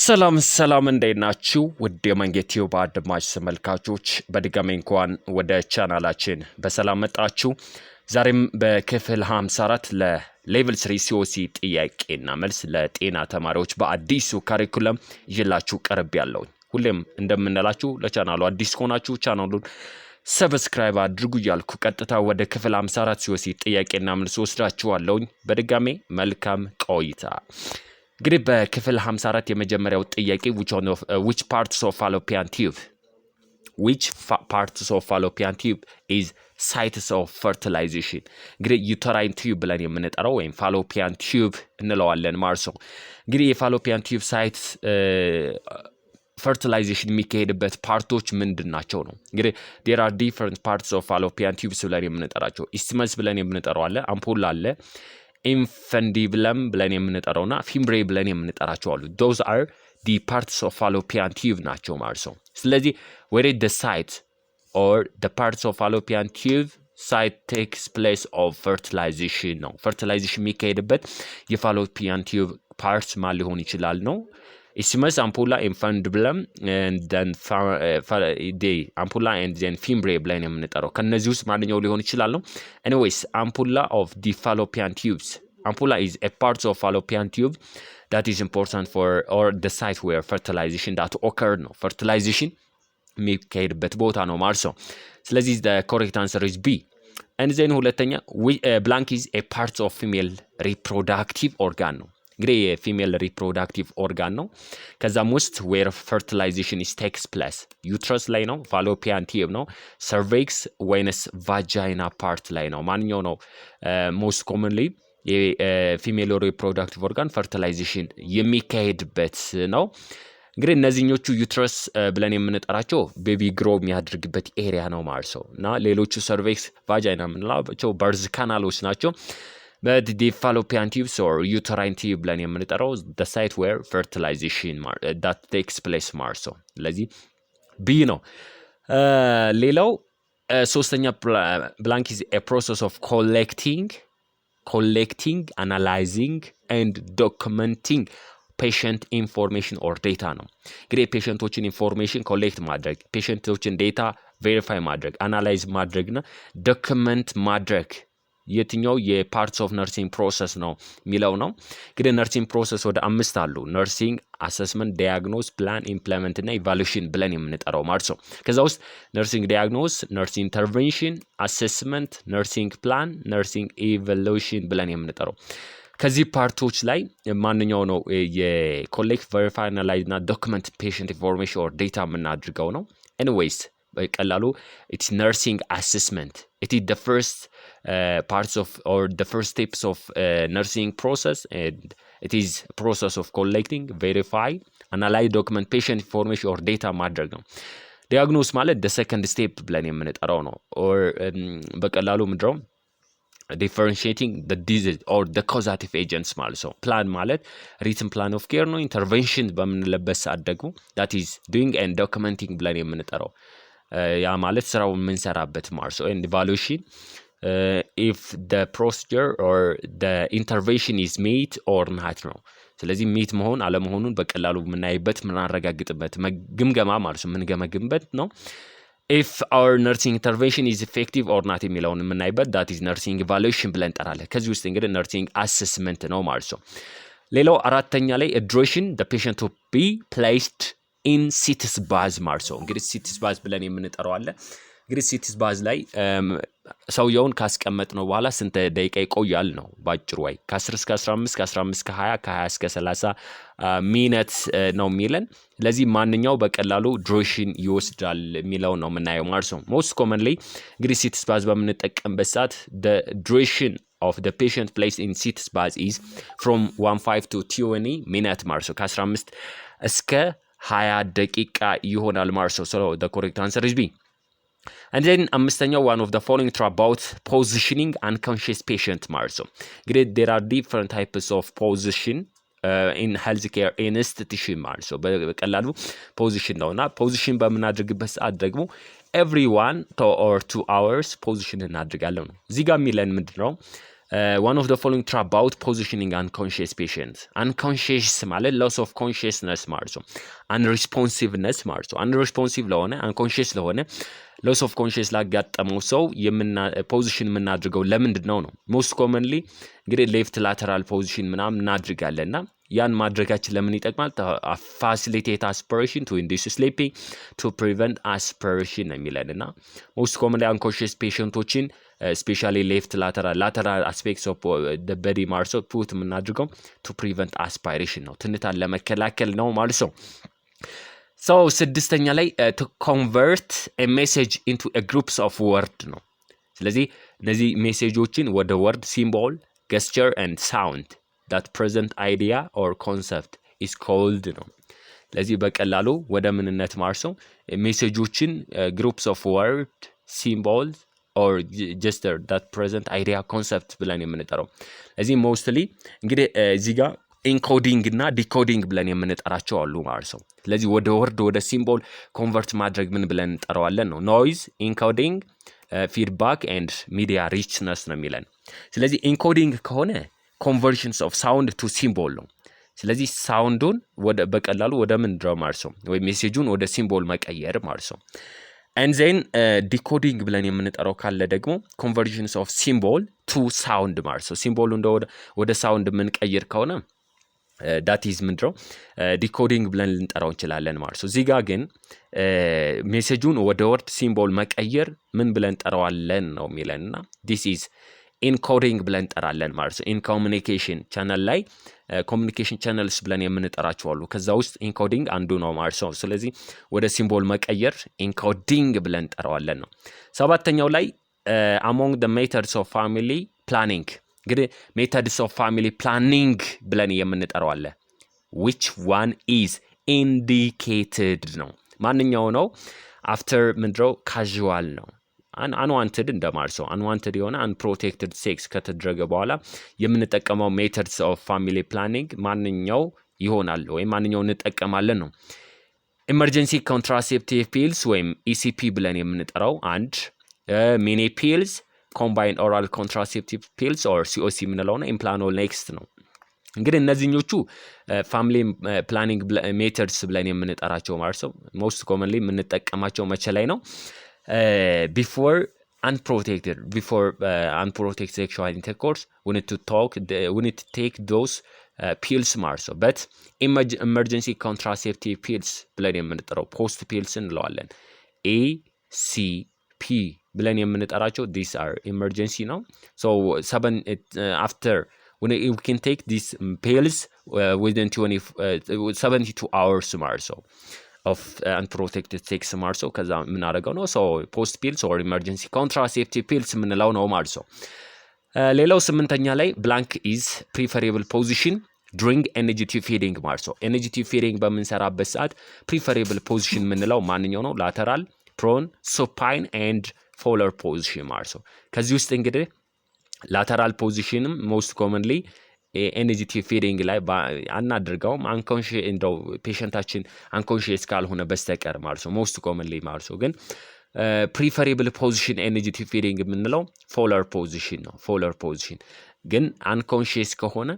ሰላም እንደናችሁ ውድ የመንጌቲው ባድማጭ ተመልካቾች በድጋሚ እንኳን ወደ ቻናላችን በሰላም መጣችሁ። ዛሬም በክፍል 54 ለሌቭል 3 COC ጥያቄና መልስ ለጤና ተማሪዎች በአዲሱ ካሪኩለም ይላችሁ ቀርቤያለሁ። ሁሌም እንደምንላችሁ ለቻናሉ አዲስ ሆናችሁ ቻናሉን ሰብስክራይብ አድርጉ እያልኩ ቀጥታ ወደ ክፍል 54 COC ጥያቄና መልስ ወስዳችኋለሁ። በድጋሚ መልካም ቆይታ። እንግዲህ በክፍል 54 የመጀመሪያው ጥያቄ which parts of fallopian tube is sites of fertilization? እንግዲህ uterine tube ብለን የምንጠራው ወይም fallopian tube እንለዋለን ማለት ነው። እንግዲህ የfallopian tube sites fertilization የሚካሄድበት ፓርቶች ምንድናቸው ነው? እንግዲህ there are different parts of fallopian tubes ብለን የምንጠራቸው isthmus ብለን የምንጠራው አለ፣ አምፖል አለ፣ infundibulum ብለን የምንጠራውና ፊምብሬ ብለን የምንጠራቸው አሉ። those are the parts of fallopian tube ናቸው ማለት ነው። ስለዚህ where the site or the parts of fallopian tube site takes place of fertilization ነው። fertilization የሚካሄድበት የfallopian tube parts ማን ሊሆን ይችላል ነው? isthmus, ampulla, infundibulum and then ampulla and then fimbriae ብለን የምንጠራው ከነዚህ ውስጥ ማንኛው ሊሆን ይችላል ነው? anyways ampulla of the fallopian tubes. ampulla is a part of fallopian tube that is important for or the site where fertilization that occur ነው። fertilization የሚካሄድበት ቦታ ነው ማለት ነው። ስለዚህ the correct answer is B. and then ሁለተኛ blank is a part of female reproductive organ ነው። እንግዲህ የፊሜል ሪፕሮዳክቲቭ ኦርጋን ነው። ከዛም ውስጥ where fertilization is takes place ዩትረስ ላይ ነው፣ fallopian tube ነው፣ cervix ወይንስ vagina part ላይ ነው? ማንኛው ነው most commonly የፊሜል ሪፕሮዳክቲቭ ኦርጋን fertilization የሚካሄድበት ነው? እንግዲህ እነዚህኞቹ ዩትረስ ብለን የምንጠራቸው ቤቢ ግሮ የሚያደርግበት ኤሪያ ነው ማለት ነው። እና ሌሎቹ cervix vagina የምንላቸው በርዝ ካናሎች ናቸው። But the fallopian tubes or uterine tube ብለን የምንጠራው the site where fertilization that takes place ማለት ነው። ስለዚህ B ነው። ሌላው ሶስተኛ blank is a process of collecting, analyzing and documenting patient information or data ነው። እንግዲህ ፔሸንቶችን ኢንፎርሜሽን ኮሌክት ማድረግ፣ ፔሸንቶችን ዴታ ቬሪፋይ ማድረግ፣ አናላይዝ ማድረግና ዶክመንት ማድረግ የትኛው የፓርትስ ኦፍ ነርሲንግ ፕሮሰስ ነው የሚለው ነው። እንግዲህ ነርሲንግ ፕሮሰስ ወደ 5 አሉ። ነርሲንግ አሰስመንት፣ ዲያግኖስ፣ ፕላን፣ ኢምፕሊመንት እና ኢቫሉዌሽን ብለን የምንጠራው ማለት ነው። ከዛ ውስጥ ነርሲንግ ዲያግኖስ፣ ነርሲንግ ኢንተርቬንሽን፣ አሰስመንት፣ ነርሲንግ ፕላን፣ ነርሲንግ ኢቫሉዌሽን ብለን የምንጠራው ከዚህ ፓርቶች ላይ ማንኛው ነው የኮሌክት ቬሪፋይ አናላይዝ እና ዶክመንት ፔሸንት ኢንፎርሜሽን ኦር ዴታ የምናድርገው ነው? ኤኒዌይስ በቀላሉ it's nursing assessment. It is the first parts of or the first steps of nursing process, and it is process of collecting, verify, analyze, document patient information or data ማድረግ ነው። ዲያግኖስ ማለት the second step ብለን የምንጠራው ነው። or በቀላሉ ምንድነው differentiating the disease or the causative agents ማለት ነው። ፕላን ማለት written plan of care ነው። ኢንተርቬንሽን በምንለበት ሰዓት ደግሞ that is doing and documenting ብለን የምንጠራው ያ ማለት ስራው የምንሰራበት ማለት ነው። and evaluation if the procedure or the intervention is meet or not ነው። ስለዚህ meet መሆን አለመሆኑን በቀላሉ የምናይበት የምናረጋግጥበት ግምገማ ማለት ነው፣ የምንገመግምበት ነው። if our nursing intervention is effective or not የሚለውን የምናይበት that is nursing evaluation ብለን እንጠራለን። ከዚህ ውስጥ እንግዲህ nursing assessment ነው ማለት ነው። ሌላው አራተኛ ላይ duration the patient to be placed in sitz ባዝ ማለት ነው። እንግዲህ sitz ባዝ ብለን የምንጠራው አለ። እንግዲህ sitz ባዝ ላይ ሰውየውን ካስቀመጥ ነው በኋላ ስንት ደቂቃ ይቆያል ነው ባጭሩ። ወይ ከ10 እስከ 15 ከ15 እስከ 20 ከ20 እስከ 30 ሚኒት ነው የሚለን። ለዚህ ማንኛው በቀላሉ ዱሬሽን ይወስዳል የሚለው ነው የምናየው ማለት ነው። most commonly እንግዲህ sitz ባዝ በምንጠቀምበት ሰዓት the duration of the patient placed in sitz ባዝ is from 15 to 20 minutes ማለት ነው። ከ15 እስከ 20 ደቂቃ ይሆናል ማለት ነው። so the correct answer is B. and then አምስተኛው one of the following about positioning unconscious patient ማለት ነው። እንግዲህ there are different types of position in healthcare institution ማለት ነው። በቀላሉ ፖዚሽን ነውና ፖዚሽን በምናደርግበት ሰዓት ደግሞ every 1 or 2 hours ፖዚሽን እናደርጋለን ነው። እዚህ ጋር የሚለን ምንድነው one of the following trap about positioning unconscious patients. Unconscious ማለት loss of consciousness ማለት ነው። unresponsiveness ማለት ነው። unresponsive ለሆነ unconscious ለሆነ loss of consciousness ላጋጠመው ሰው ፖዚሽን የምናድርገው ለምንድን ነው? most commonly እንግዲህ ሌፍት ላተራል ፖዚሽን ምናምን እናድርጋለንና ያን ማድረጋችን ለምን ይጠቅማል? facilitate aspiration to induce sleeping to prevent aspiration ነው የሚለንና most commonly unconscious patientዎችን especially left lateral aspects of the body ማለት ነው put የምናድርገው to prevent aspiration ነው ትንታን ለመከላከል ነው ማለት ነው። so ስድስተኛ ላይ to convert a message into a groups of word ነው። ስለዚህ እነዚህ ሜሴጆችን ወደ word symbol gesture and sound that present idea or concept is called ነው። ስለዚህ በቀላሉ ወደ ምንነት ማለት ነው ሜሴጆችን groups of word symbols or gesture that present idea concept ብለን የምንጠራው ስለዚህ mostly እንግዲህ እዚህ ጋር ኢንኮዲንግ እና ዲኮዲንግ ብለን የምንጠራቸው አሉ ማለት ነው። ስለዚህ ወደ ወርድ ወደ ሲምቦል ኮንቨርት ማድረግ ምን ብለን እንጠራዋለን ነው ኖይዝ ኢንኮዲንግ ፊድባክ ኤንድ ሚዲያ ሪችነስ ነው የሚለን። ስለዚህ ኢንኮዲንግ ከሆነ ኮንቨርሽንስ ኦፍ ሳውንድ ቱ ሲምቦል ነው። ስለዚህ ሳውንዱን ወደ በቀላሉ ወደ ምን ድራው ማለት ነው ወይ ሜሴጁን ወደ ሲምቦል መቀየር ማለት ነው። and then decoding ብለን የምንጠራው ካለ ደግሞ conversions of symbol to sound ማለት ነው። ሲምቦሉ ወደ ሳውንድ የምንቀይር ከሆነ that is ምንድነው decoding ብለን ልንጠራው እንችላለን ማለት ነው። እዚህ ጋር ግን ሜሴጁን ወደ ወርድ ሲምቦል መቀየር ምን ብለን እንጠራዋለን ነው የሚለንና this is encoding ብለን እንጠራለን ማለት ነው። in communication channel ላይ ኮሚኒኬሽን ቻነልስ ብለን የምንጠራቸው አሉ። ከዛ ውስጥ ኢንኮዲንግ አንዱ ነው ማለት ነው። ስለዚህ ወደ ሲምቦል መቀየር ኢንኮዲንግ ብለን እንጠራዋለን ነው። ሰባተኛው ላይ among the methods of family planning እንግዲህ methods of family planning ብለን የምንጠራው አለ which one is indicated ነው። ማንኛው ነው after ምንድነው casual ነው unwanted እንደማለት ነው። unwanted የሆነ unprotected sex ከተደረገ በኋላ የምንጠቀመው methods of family planning ማንኛው ይሆናል ወይ ማንኛው እንጠቀማለን ነው። emergency contraceptive pills ወይም ECP ብለን የምንጠራው አንድ mini pills combined oral contraceptive pills or COC የምንለው ነው implanon next ነው። እንግዲህ እነዚህኞቹ ፋሚሊ ፕላኒንግ ሜተድስ ብለን የምንጠራቸው ማለት ነው። most commonly የምንጠቀማቸው መቼ ላይ ነው? before unprotected sexual intercourse we need to take those pills ማለት ነው። but emergency contraceptive pills ብለን የምንጠራው post pills እንለዋለን ACP ብለን የምንጠራቸው these are emergency ነው። so after we can take these pills within 72 hours ማለት ነው of unprotected sex ማለት ነው። ከዛ ምን አደረገው ነው so post pills or emergency contraceptive pills ምንለው ነው ማለት ነው። ሌላው ስምንተኛ ላይ blank is preferable position during energetic feeding ማለት ነው። energetic feeding በምንሰራበት ሰዓት preferable position ምንለው ማንኛው ነው? lateral, prone, supine and polar position ማለት ነው። ከዚህ ውስጥ እንግዲህ lateral position most commonly energetic feeding ላይ አናደርገውም unconscious እንደው ፔሸንታችን unconscious ካልሆነ በስተቀር ማለት ነው most commonly ማለት ነው። ግን preferable position energetic feeding የምንለው polar position ነው። polar position ግን unconscious ከሆነ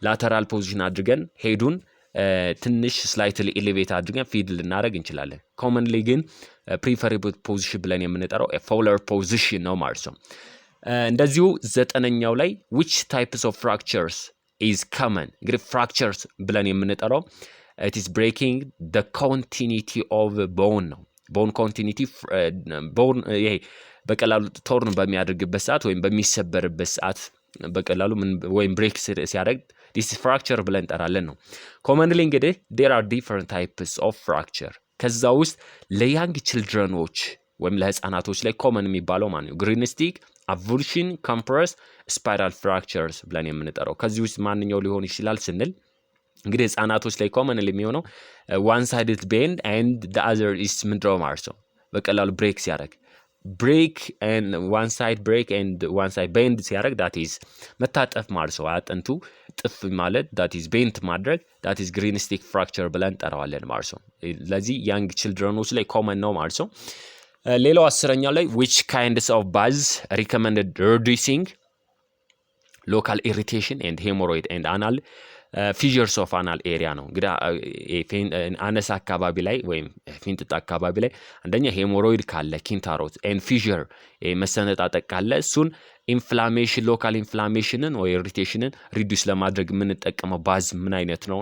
lateral position አድርገን ሄዱን ትንሽ slightly elevate አድርገን feed ልናደርግ እንችላለን። commonly ግን preferable position ብለን የምንጠራው polar position ነው ማለት ነው። እንደዚሁ ዘጠነኛው ላይ which types of fractures is common እንግዲህ fractures ብለን የምንጠራው it is breaking the continuity of bone ነው። bone continuity bone ይሄ በቀላሉ ቶርን በሚያደርግበት ሰዓት ወይም በሚሰበርበት ሰዓት በቀላሉ ወይም break ሲያደርግ this is fracture ብለን እንጠራለን ነው። commonly እንግዲህ there are different types of fracture ከዛ ውስጥ ለያንግ ችልድረኖች ወይም ለህፃናቶች ላይ ኮመን የሚባለው ማለት ነው green stick avulsion compress spiral fractures ብለን የምንጠራው ከዚህ ውስጥ ማንኛው ሊሆን ይችላል ስንል እንግዲህ ህፃናቶች ላይ ኮመን የሚሆነው one sided bend and the other is ምንድነው ማለት ነው በቀላሉ break ሲያደርግ break and one side break and one side bend ሲያደርግ that is መታጠፍ ማለት ነው። አጥንቱ ጥፍ ማለት that is bent ማድረግ that is green stick fracture ብለን እንጠራዋለን ማለት ነው። ለዚህ young childrenዎች ላይ ኮመን ነው ማለት ነው። ሌላው አስረኛው ላይ which kinds of baths recommended reducing local irritation and hemorrhoid and anal fissures of anal area ነው እንግዲህ አነስ አካባቢ ላይ ወይም ፊንጥጣ አካባቢ ላይ አንደኛ ሄሞሮይድ ካለ ኪንታሮት and fissure መሰነጣጠቅ ካለ እሱን ኢንፍላሜሽን ሎካል ኢንፍላሜሽንን ወይ ኢሪቴሽንን ሪዲዩስ ለማድረግ ምን ተጠቀመው ባዝ ምን አይነት ነው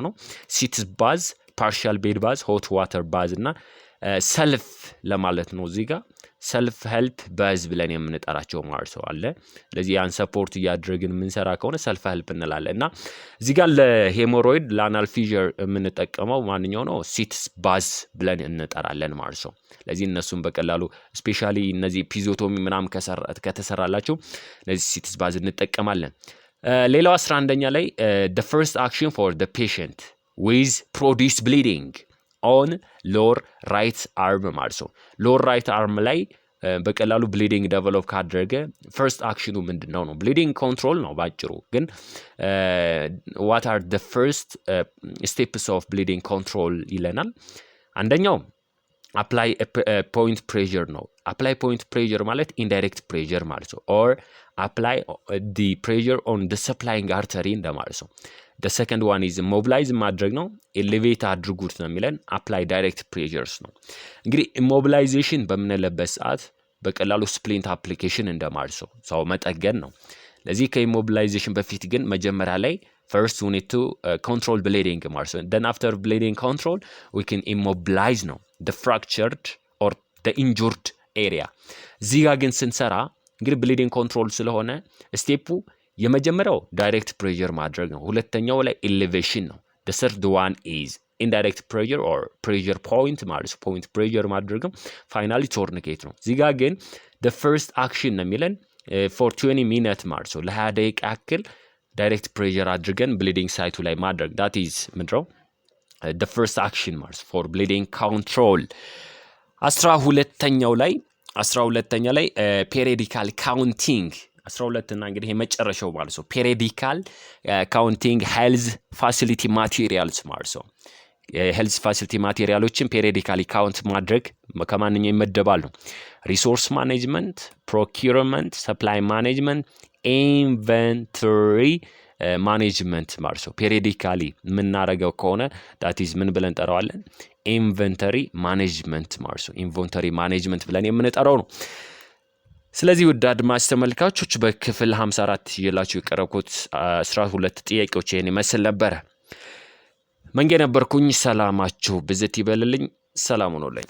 ሲትስ ባዝ ፓርሻል ቤድ ባዝ ሆት ዋተር ባዝ እና ሰልፍ ለማለት ነው እዚህ ጋር ሰልፍ ሄልፕ ባዝ ብለን የምንጠራቸው ማርሶ አለ ለዚህ ያን ሰፖርት ያድርግን ምን ሰራ ከሆነ ሰልፍ ሄልፕ እንላለና እዚህ ጋር ለሄሞሮይድ ለአናል ፊዥር የምንጠቀመው ማንኛው ነው ሲትስ ባዝ ብለን እንጠራለን ማርሶ ለዚህ እነሱን በቀላሉ ስፔሻሊ እነዚህ ኤፒዞቶሚ ምናም ከተሰራላቸው ለዚህ ሲትስ ባዝ እንጠቀማለን ሌላው 11ኛ ላይ the first action for the patient with produced bleeding on lower right arm ማርሶ lower right arm ላይ በቀላሉ bleeding develop ካደረገ first actionu ምንድነው ነው bleeding control ነው ባጭሩ ግን what are the first steps of bleeding control ይለናል አንደኛው apply point pressure ነው apply point pressure ማለት indirect pressure ማለት ነው or apply the pressure on the supplying artery እንደማለት ነው the second one is mobilize ማድረግ ነው elevate አድርጉት ነው የሚለን apply direct pressures ነው እንግዲህ immobilization በመነለበት ሰዓት በቀላሉ splint application እንደማለት ነው ሰው መጠገን ነው ለዚህ ከimmobilization በፊት ግን መጀመሪያ ላይ first we need to control bleeding ማለት ነው then after bleeding control we can immobilize ነው the fractured or the injured area እዚህ ጋር ግን ስንሰራ እንግዲህ bleeding control ስለሆነ ስቴፑ የመጀመሪያው ዳይሬክት ፕሬሸር ማድረግ ነው ሁለተኛው ላይ ኤሌቬሽን ነው the third one is indirect pressure or pressure point ማለት point pressure ማድረግ finally tourniquet ነው እዚህ ጋር ግን the first action ነው የሚለን for 20 minutes ማለት ነው ለ20 ደቂቃ ያክል ዳይሬክት ፕሬሸር አድርገን bleeding site ላይ ማድረግ that is ምንድነው the first action ማለት for bleeding control 12ኛው ላይ periodical counting 12 እና እንግዲህ የመጨረሻው ማለት ነው periodical counting health facility materials ማለት ነው health facility materialዎችን periodically count ማድረግ ከማንኛው ይመደባሉ resource management procurement supply management inventory management ማለት ነው periodically ምናረጋው ከሆነ that is ምን ብለን ጠራዋለን inventory management ማለት ነው inventory management ብለን የምንጠራው ነው ስለዚህ ውድ አድማጭ ተመልካቾች በክፍል 54 ይላችሁ የቀረብኩት 12 ጥያቄዎች የኔ መስል ነበር መንገ ነበርኩኝ ሰላማችሁ ብዝት ይበልልኝ ሰላም ሆኖልኝ